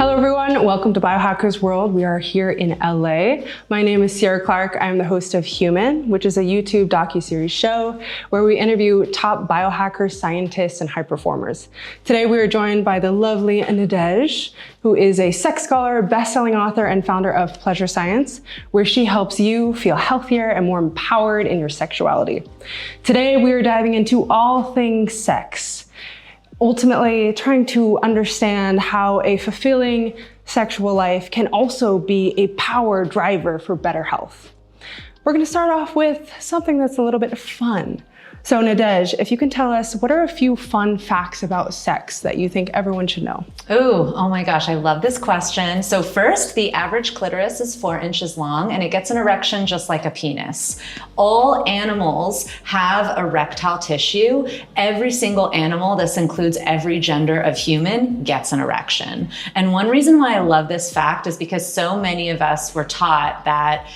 Hello everyone, welcome to Biohackers World. We are here in LA. My name is Sierra Clark. I'm the host of Human, which is a YouTube docuseries show where we interview top biohackers, scientists, and high performers. Today we are joined by the lovely Nadège, who is a sex scholar, best-selling author, and founder of Pleasure Science, where she helps you feel healthier and more empowered in your sexuality. Today we are diving into all things sex. Ultimately, trying to understand how a fulfilling sexual life can also be a power driver for better health. We're going to start off with something that's a little bit fun. So Nadège, if you can tell us, what are a few fun facts about sex that you think everyone should know? Oh my gosh, I love this question. So first, the average clitoris is 4 inches long and it gets an erection just like a penis. All animals have erectile tissue. Every single animal, this includes every gender of human, gets an erection. And one reason why I love this fact is because so many of us were taught that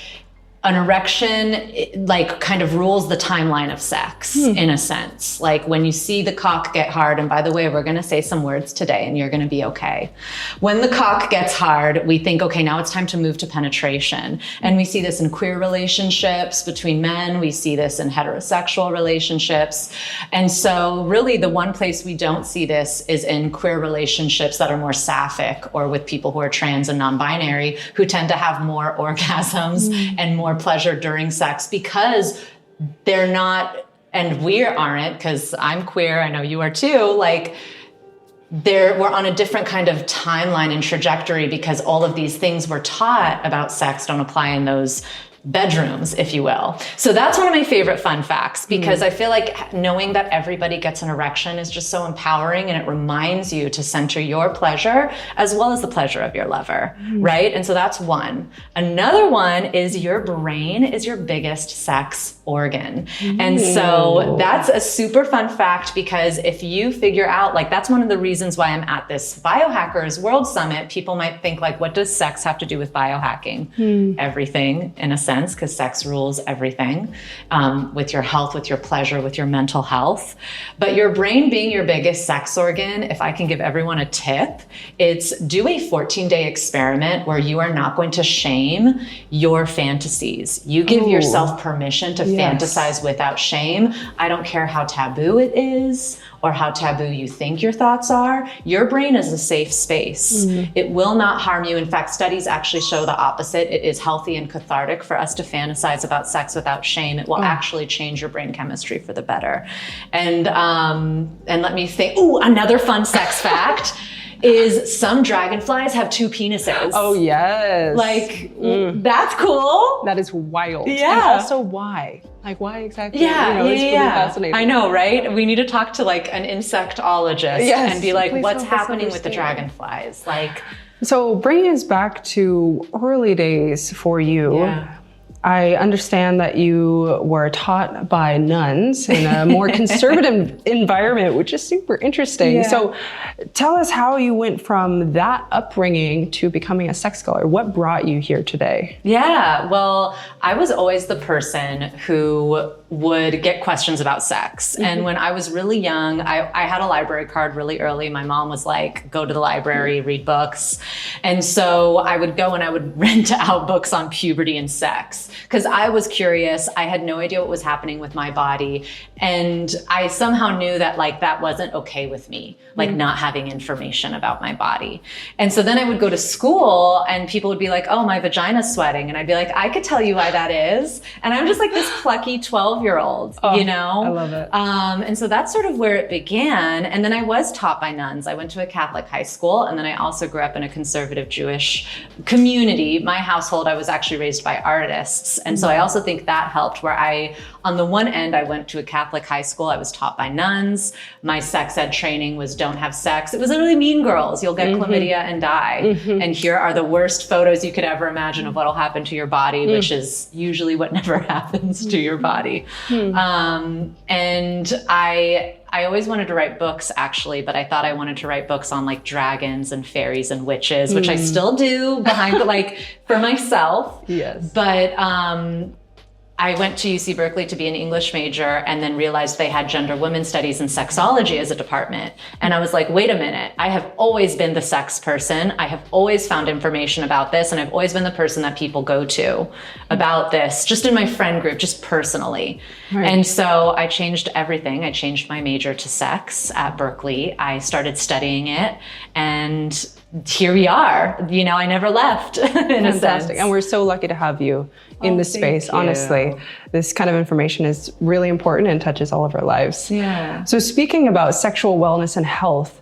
an erection like kind of rules the timeline of sex in a sense. Like when you see the cock get hard, and by the way, we're going to say some words today and you're going to be okay. When the cock gets hard, we think, okay, now it's time to move to penetration. And we see this in queer relationships between men. We see this in heterosexual relationships. And so really the one place we don't see this is in queer relationships that are more sapphic or with people who are trans and non-binary who tend to have more orgasms and more pleasure during sex because they're not, and we aren't, because I'm queer, I know you are too, like we're on a different kind of timeline and trajectory because all of these things we're taught about sex don't apply in those bedrooms, if you will. So that's one of my favorite fun facts because I feel like knowing that everybody gets an erection is just so empowering and it reminds you to center your pleasure as well as the pleasure of your lover, right? And so that's one. Another one is your brain is your biggest sex organ. And so that's a super fun fact because if you figure out, like that's one of the reasons why I'm at this Biohackers World Summit. People might think like, what does sex have to do with biohacking? Everything in a sense, because sex rules everything with your health, with your pleasure, with your mental health. But your brain being your biggest sex organ, if I can give everyone a tip, it's do a 14-day experiment where you are not going to shame your fantasies. You give yourself permission to fantasize without shame. I don't care how taboo it is or how taboo you think your thoughts are. Your brain is a safe space. It will not harm you. In fact, studies actually show the opposite. It is healthy and cathartic for us to fantasize about sex without shame. It will actually change your brain chemistry for the better. And let me think, another fun sex fact is some dragonflies have 2 penises. Oh yes. Like, that's cool. That is wild. Yeah. And also why? Like why exactly? Yeah, it's really fascinating. I know, right? We need to talk to like an insectologist and be like, what's happening with the dragonflies? Like, so bringing us back to early days for you. Yeah. I understand that you were taught by nuns in a more conservative environment, which is super interesting. Yeah. So tell us how you went from that upbringing to becoming a sex scholar. What brought you here today? Yeah, well, I was always the person who would get questions about sex. And when I was really young, I had a library card really early. My mom was like, go to the library, read books. And so I would go and I would rent out books on puberty and sex because I was curious. I had no idea what was happening with my body. And I somehow knew that like that wasn't okay with me, like not having information about my body. And so then I would go to school and people would be like, oh, my vagina's sweating. And I'd be like, I could tell you why that is. And I'm just like this plucky 12-year-old, you know? I love it. And so that's sort of where it began. And then I was taught by nuns. I went to a Catholic high school. And then I also grew up in a conservative Jewish community. My household, I was actually raised by artists. And so I also think that helped where on the one end, I went to a Catholic high school. I was taught by nuns. My sex ed training was don't have sex. It was literally Mean Girls. You'll get chlamydia and die. And here are the worst photos you could ever imagine of what'll happen to your body, which is usually what never happens to your body. And I always wanted to write books actually, but I thought I wanted to write books on like dragons and fairies and witches, which I still do behind, like for myself. Yes. But I went to UC Berkeley to be an English major and then realized they had gender women's studies and sexology as a department. And I was like, wait a minute, I have always been the sex person. I have always found information about this. And I've always been the person that people go to about this, just in my friend group, just personally. Right. And so I changed everything. I changed my major to sex at Berkeley. I started studying it, and here we are. You know, I never left. Fantastic. And we're so lucky to have you in this space. Honestly, this kind of information is really important and touches all of our lives. Yeah. So speaking about sexual wellness and health,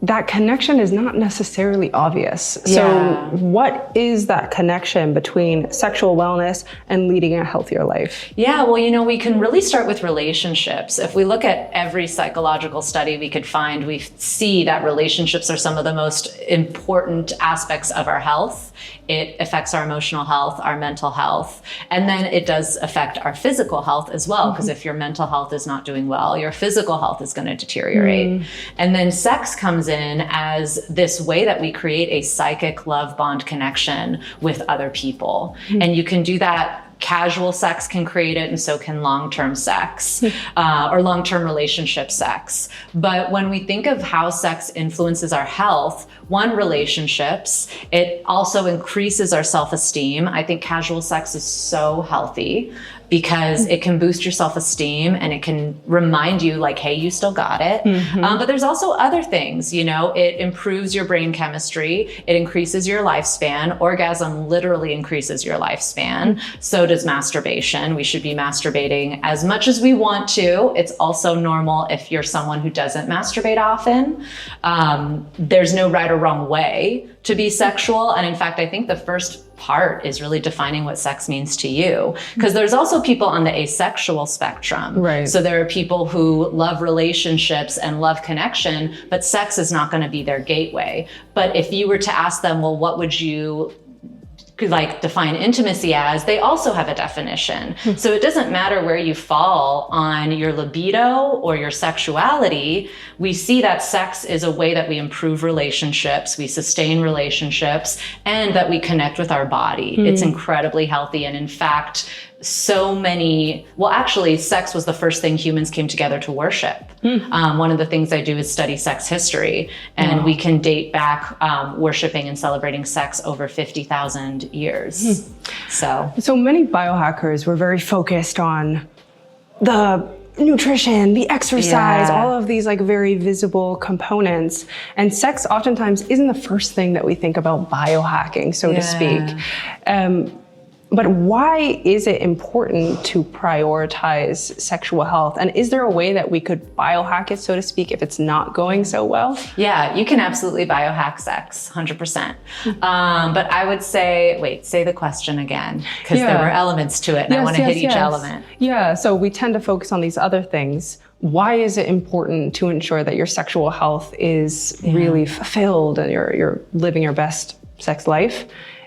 that connection is not necessarily obvious. So what is that connection between sexual wellness and leading a healthier life? Yeah, well, you know, we can really start with relationships. If we look at every psychological study we could find, we see that relationships are some of the most important aspects of our health. It affects our emotional health, our mental health, and then it does affect our physical health as well, because if your mental health is not doing well, your physical health is going to deteriorate. And then sex comes in as this way that we create a psychic love bond connection with other people. And you can do that. Casual sex can create it, and so can long-term sex or long-term relationship sex. But when we think of how sex influences our health, one, relationships, it also increases our self-esteem. I think casual sex is so healthy because it can boost your self-esteem and it can remind you like, hey, you still got it. But there's also other things, you know, it improves your brain chemistry. It increases your lifespan. Orgasm literally increases your lifespan. So does masturbation. We should be masturbating as much as we want to. It's also normal if you're someone who doesn't masturbate often. There's no right or wrong way to be sexual. And in fact, I think the first part is really defining what sex means to you. Because there's also people on the asexual spectrum. Right. So there are people who love relationships and love connection, but sex is not going to be their gateway. But if you were to ask them, well, what would you like define intimacy as, they also have a definition. So it doesn't matter where you fall on your libido or your sexuality. We see that sex is a way that we improve relationships, we sustain relationships, and that we connect with our body. It's incredibly healthy. And in fact, so many, well, actually, sex was the first thing humans came together to worship. One of the things I do is study sex history, and we can date back worshiping and celebrating sex over 50,000 years. So many biohackers were very focused on the nutrition, the exercise, all of these like very visible components. And sex oftentimes isn't the first thing that we think about biohacking, so to speak. But why is it important to prioritize sexual health? And is there a way that we could biohack it, so to speak, if it's not going so well? Yeah, you can absolutely biohack sex, 100%. But I would say, wait, say the question again, because there were elements to it, and I want to hit each element. Yeah, so we tend to focus on these other things. Why is it important to ensure that your sexual health is really fulfilled and you're living your best sex life?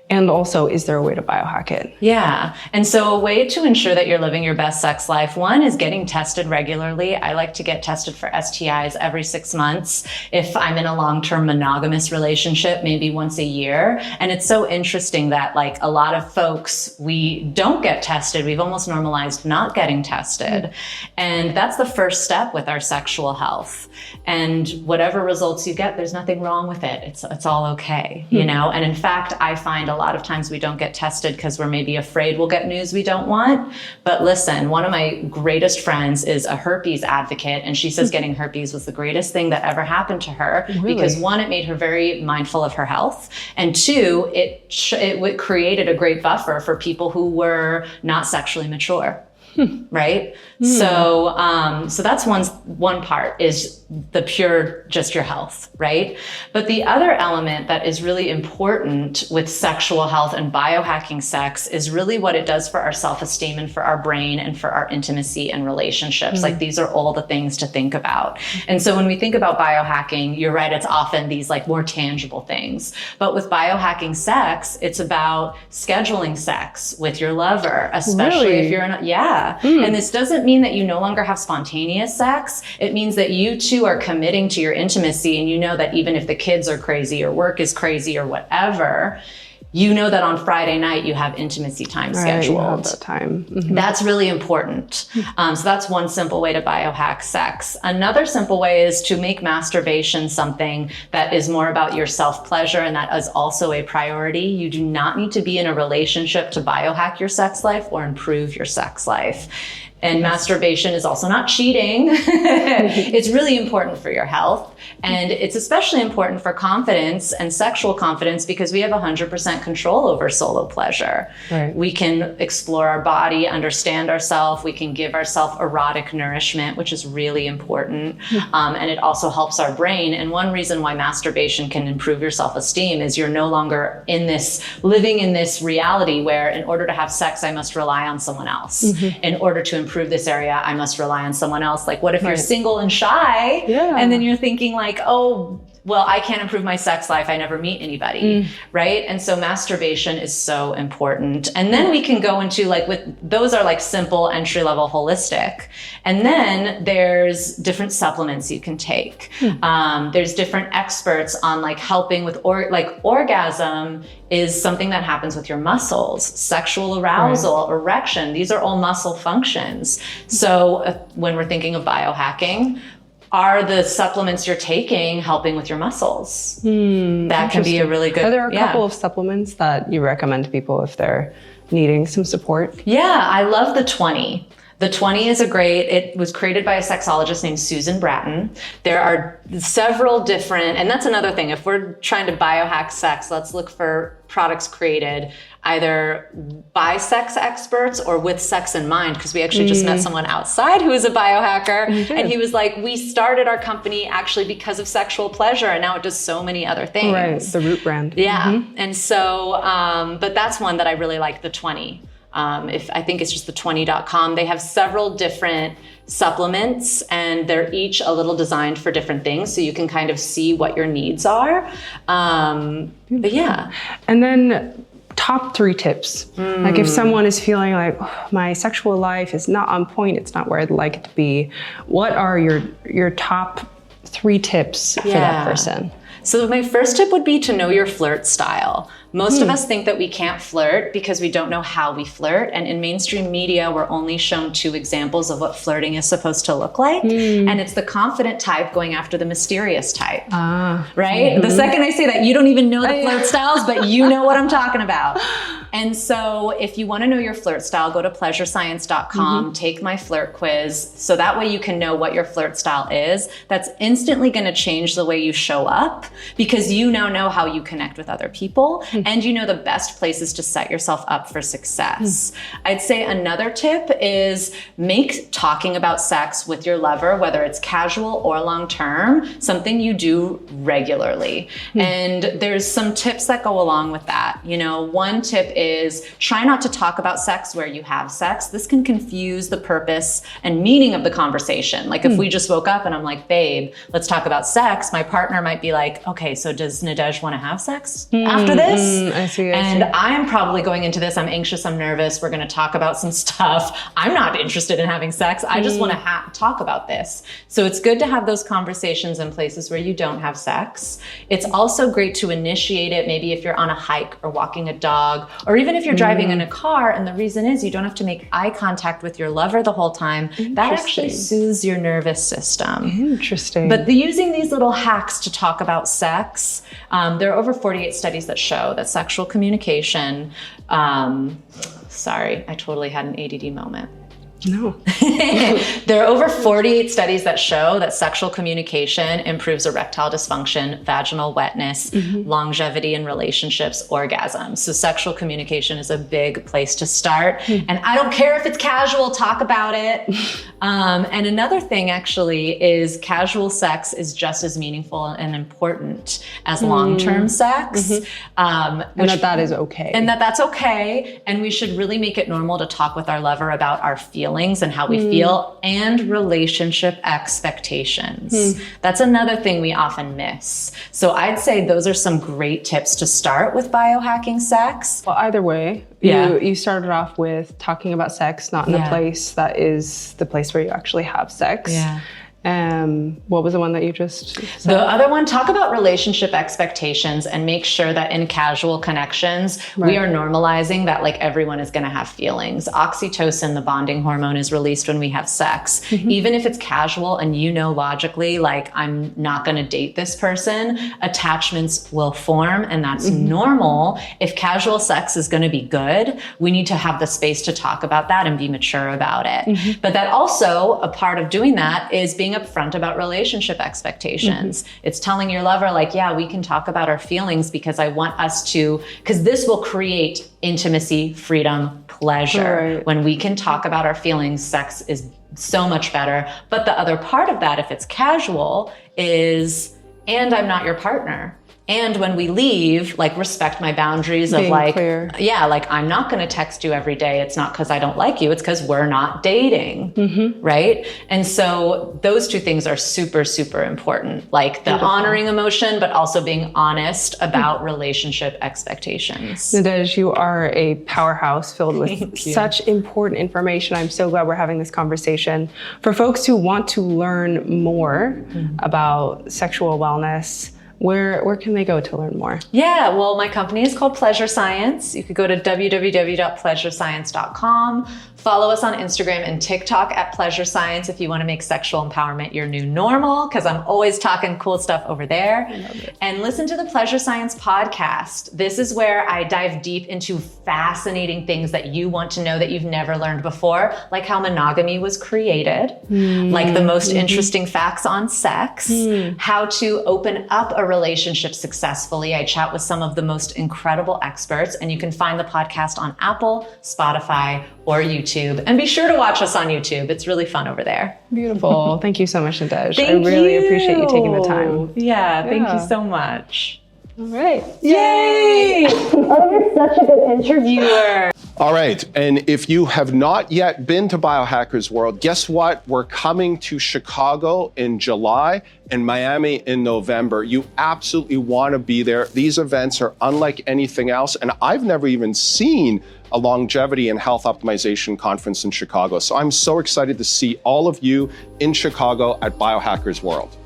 And also, is there a way to biohack it? Yeah. And so a way to ensure that you're living your best sex life, one is getting tested regularly. I like to get tested for STIs every 6 months. If I'm in a long-term monogamous relationship, maybe once a year. And it's so interesting that like a lot of folks, we don't get tested. We've almost normalized not getting tested. And that's the first step with our sexual health. And whatever results you get, there's nothing wrong with it. It's all okay, you know? And in fact, I find a lot of times we don't get tested because we're maybe afraid we'll get news we don't want. But listen, one of my greatest friends is a herpes advocate, and she says getting herpes was the greatest thing that ever happened to her. Because one, it made her very mindful of her health, and two, it created a great buffer for people who were not sexually mature. Right? So that's one part is the pure, just your health, right? But the other element that is really important with sexual health and biohacking sex is really what it does for our self-esteem and for our brain and for our intimacy and relationships. Like these are all the things to think about. And so when we think about biohacking, you're right, it's often these like more tangible things. But with biohacking sex, it's about scheduling sex with your lover, especially if you're in and this doesn't mean that you no longer have spontaneous sex. It means that you two are committing to your intimacy, and you know that even if the kids are crazy or work is crazy or whatever, you know that on Friday night you have intimacy time scheduled. You have that time. That's really important. So that's one simple way to biohack sex. Another simple way is to make masturbation something that is more about your self-pleasure, and that is also a priority. You do not need to be in a relationship to biohack your sex life or improve your sex life. And masturbation is also not cheating. It's really important for your health. And it's especially important for confidence and sexual confidence because we have 100% control over solo pleasure. Right. We can explore our body, understand ourselves. We can give ourselves erotic nourishment, which is really important. And it also helps our brain. And one reason why masturbation can improve your self-esteem is you're no longer living in this reality where in order to have sex, I must rely on someone else. In order to improve this area, I must rely on someone else. Like, what if you're single and shy? And then you're thinking like, oh, well, I can't improve my sex life. I never meet anybody, right? And so masturbation is so important. And then we can go into those are like simple entry-level holistic. And then there's different supplements you can take. There's different experts on like helping with orgasm is something that happens with your muscles, sexual arousal, erection. These are all muscle functions. So when we're thinking of biohacking, are the supplements you're taking helping with your muscles? That can be a really good... Are there a couple of supplements that you recommend to people if they're needing some support? Yeah, I love the 20. The 20 is it was created by a sexologist named Susan Bratton. There are several different, and that's another thing. If we're trying to biohack sex, let's look for products created either by sex experts or with sex in mind, because we actually just met someone outside who is a biohacker, and he was like, we started our company actually because of sexual pleasure, and now it does so many other things. Right, the Root brand. Yeah, and so, but that's one that I really like, the 20. I think it's just the 20.com. They have several different supplements and they're each a little designed for different things. So you can kind of see what your needs are. But yeah. And then top 3 tips. Like if someone is feeling like, oh, my sexual life is not on point, it's not where I'd like it to be. What are your top 3 tips for that person? So my first tip would be to know your flirt style. Most of us think that we can't flirt because we don't know how we flirt. And in mainstream media, we're only shown 2 examples of what flirting is supposed to look like. And it's the confident type going after the mysterious type, right? The second I say that, you don't even know the flirt styles, but you know what I'm talking about. And so if you want to know your flirt style, go to pleasurescience.com, take my flirt quiz. So that way you can know what your flirt style is. That's instantly going to change the way you show up because you now know how you connect with other people. And you know the best places to set yourself up for success. I'd say another tip is make talking about sex with your lover, whether it's casual or long-term, something you do regularly. And there's some tips that go along with that. You know, one tip is try not to talk about sex where you have sex. This can confuse the purpose and meaning of the conversation. Like if we just woke up and I'm like, babe, let's talk about sex, my partner might be like, okay, so does Nadege want to have sex after this? I see. I'm probably going into this, I'm anxious, I'm nervous, we're going to talk about some stuff. I'm not interested in having sex. I just want to talk about this. So it's good to have those conversations in places where you don't have sex. It's also great to initiate it, maybe if you're on a hike or walking a dog, or even if you're driving in a car. And the reason is you don't have to make eye contact with your lover the whole time. That actually soothes your nervous system. Interesting. But using these little hacks to talk about sex, there are over 48 studies that show that sexual communication, sorry, I totally had an ADD moment. No. There are over 48 studies that show that sexual communication improves erectile dysfunction, vaginal wetness, longevity in relationships, orgasms. So sexual communication is a big place to start. And I don't care if it's casual, talk about it. And another thing actually is casual sex is just as meaningful and important as long-term sex. And that is okay. And that's okay. And we should really make it normal to talk with our lover about our feelings and how we feel and relationship expectations. That's another thing we often miss. So I'd say those are some great tips to start with biohacking sex. Well, either way, you started off with talking about sex, not in a place that is the place where you actually have sex. What was the one that you just said? The other one, talk about relationship expectations and make sure that in casual connections, we are normalizing that like everyone is going to have feelings. Oxytocin, the bonding hormone, is released when we have sex. Even if it's casual and you know logically, like I'm not going to date this person, attachments will form, and that's normal. If casual sex is going to be good, we need to have the space to talk about that and be mature about it. But that also, a part of doing that is being upfront about relationship expectations. It's telling your lover, like, yeah, we can talk about our feelings because I want us to, because this will create intimacy, freedom, pleasure. When we can talk about our feelings, sex is so much better. But the other part of that, if it's casual, is, and I'm not your partner. And when we leave, like respect my boundaries of like, yeah, like I'm not going to text you every day. It's not because I don't like you. It's because we're not dating. Right. And so those two things are super, super important. Like the honoring emotion, but also being honest about relationship expectations. Nadege, you are a powerhouse filled with such important information. I'm so glad we're having this conversation. For folks who want to learn more about sexual wellness, where can they go to learn more? Yeah, well, my company is called Pleasure Science. You could go to www.pleasurescience.com. Follow us on Instagram and TikTok at Pleasure Science if you want to make sexual empowerment your new normal, because I'm always talking cool stuff over there. I love it. And listen to the Pleasure Science podcast. This is where I dive deep into fascinating things that you want to know that you've never learned before, like how monogamy was created, like the most interesting facts on sex, how to open up a relationship successfully. I chat with some of the most incredible experts, and you can find the podcast on Apple, Spotify, or YouTube. And be sure to watch us on YouTube. It's really fun over there. Beautiful. Thank you so much, Nadege. I really appreciate you taking the time. Yeah, thank you so much. All right. Yay! Oh, you're such a good interviewer. All right, and if you have not yet been to Biohackers World, guess what? We're coming to Chicago in July and Miami in November. You absolutely want to be there. These events are unlike anything else, and I've never even seen a longevity and health optimization conference in Chicago. So I'm so excited to see all of you in Chicago at Biohackers World.